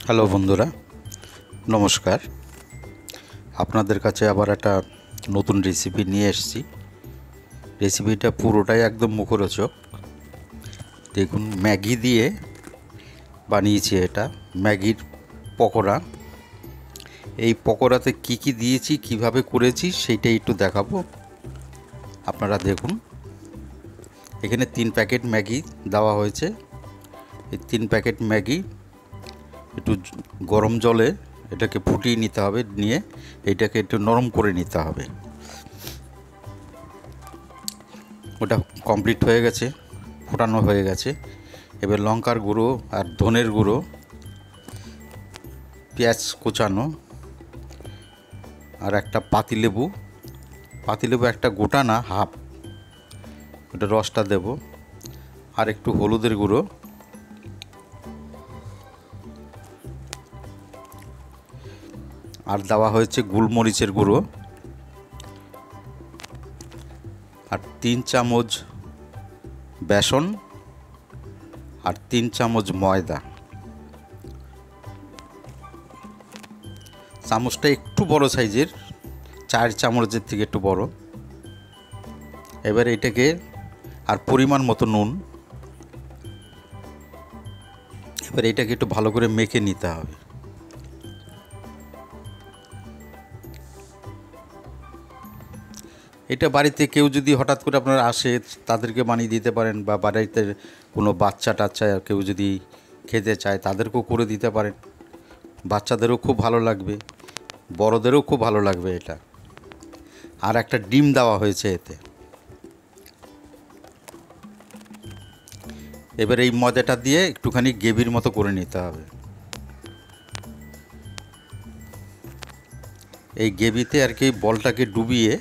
Hello বন্ধুরা, নমস্কার। আপনাদের কাছে আবার একটা নতুন রেসিপি নিয়ে এসেছি। রেসিপিটা পুরোটাই একদম মুখরোচক। দেখুন, ম্যাগি দিয়ে বানিয়েছি এটা, ম্যাগির পকোড়া। এই পকোড়াতে কি কি দিয়েছি, কিভাবে করেছি সেইটাই একটু দেখাবো। আপনারা দেখুন, এখানে 3 প্যাকেট ম্যাগি দেওয়া হয়েছে। এই 3 প্যাকেট ম্যাগি একটু গরম জলে এটাকে ফুটিয়ে নিতে হবে, নিয়ে এটাকে একটু নরম করে নিতে হবে। ওটা কমপ্লিট হয়ে গেছে, ফোটানো হয়ে গেছে। এবার লঙ্কার গুঁড়ো আর ধনের গুঁড়ো, পেঁয়াজ কোচানো, আর একটা পাতিলেবু একটা গোটা না, হাফ, ওটা রসটা দেব। আর একটু হলুদের গুঁড়ো, আর দেওয়া হয়েছে গোলমরিচের গুঁড়ো, আর 3 চামচ বেসন, আর 3 চামচ ময়দা। চামচটা একটু বড় সাইজের, 4 চামচের থেকে একটু বড়। এবার এটাকে, আর পরিমাণ মতো নুন। এবার এটাকে একটু ভালো করে মেখে নিতে হবে। এটা বাড়িতে কেউ যদি হঠাৎ করে আপনার আসে, তাদেরকে বানিয়ে দিতে পারেন, বা বাড়িতে কোনো বাচ্চা টাচ্চা কেউ যদি খেতে চায় তাদেরকেও করে দিতে পারেন। বাচ্চাদেরও খুব ভালো লাগবে, বড়দেরও খুব ভালো লাগবে এটা। আর একটা ডিম দেওয়া হয়েছে এতে। এবার এই ময়দাটা দিয়ে একটুখানি গ্রেভির মতো করে নিতে হবে। এই গ্রেভিতে আর কি বলটাকে ডুবিয়ে,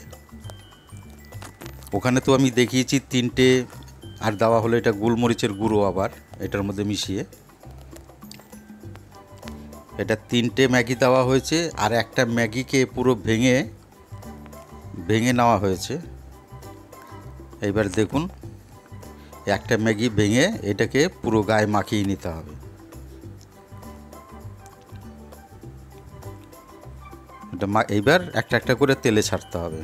ওখানে তো আমি দেখিয়েছি 3টে, আর দেওয়া হলো এটা গোলমরিচের গুঁড়ো আবার এটার মধ্যে মিশিয়ে। এটা 3টে ম্যাগি দেওয়া হয়েছে, আর একটা ম্যাগিকে পুরো ভেঙে নেওয়া হয়েছে। এইবার দেখুন, একটা ম্যাগি ভেঙে এটাকে পুরো গায়ে মাখিয়ে নিতে হবে। এটা এইবার একটা একটা করে তেলে ছাড়তে হবে।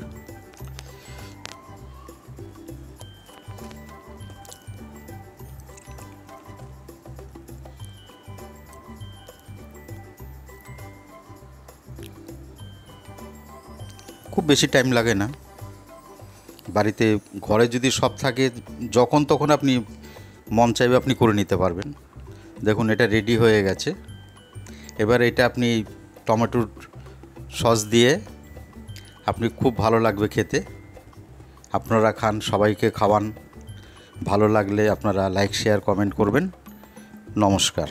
খুব বেশি টাইম লাগে না। বাড়িতে ঘরে যদি সব থাকে, যখন তখন আপনি মন চাইবে আপনি করে নিতে পারবেন। দেখুন, এটা রেডি হয়ে গেছে। এবার এটা আপনি টমেটোর সস দিয়ে, আপনি খুব ভালো লাগবে খেতে। আপনারা খান, সবাইকে খাওয়ান। ভালো লাগলে আপনারা লাইক, শেয়ার, কমেন্ট করবেন। নমস্কার।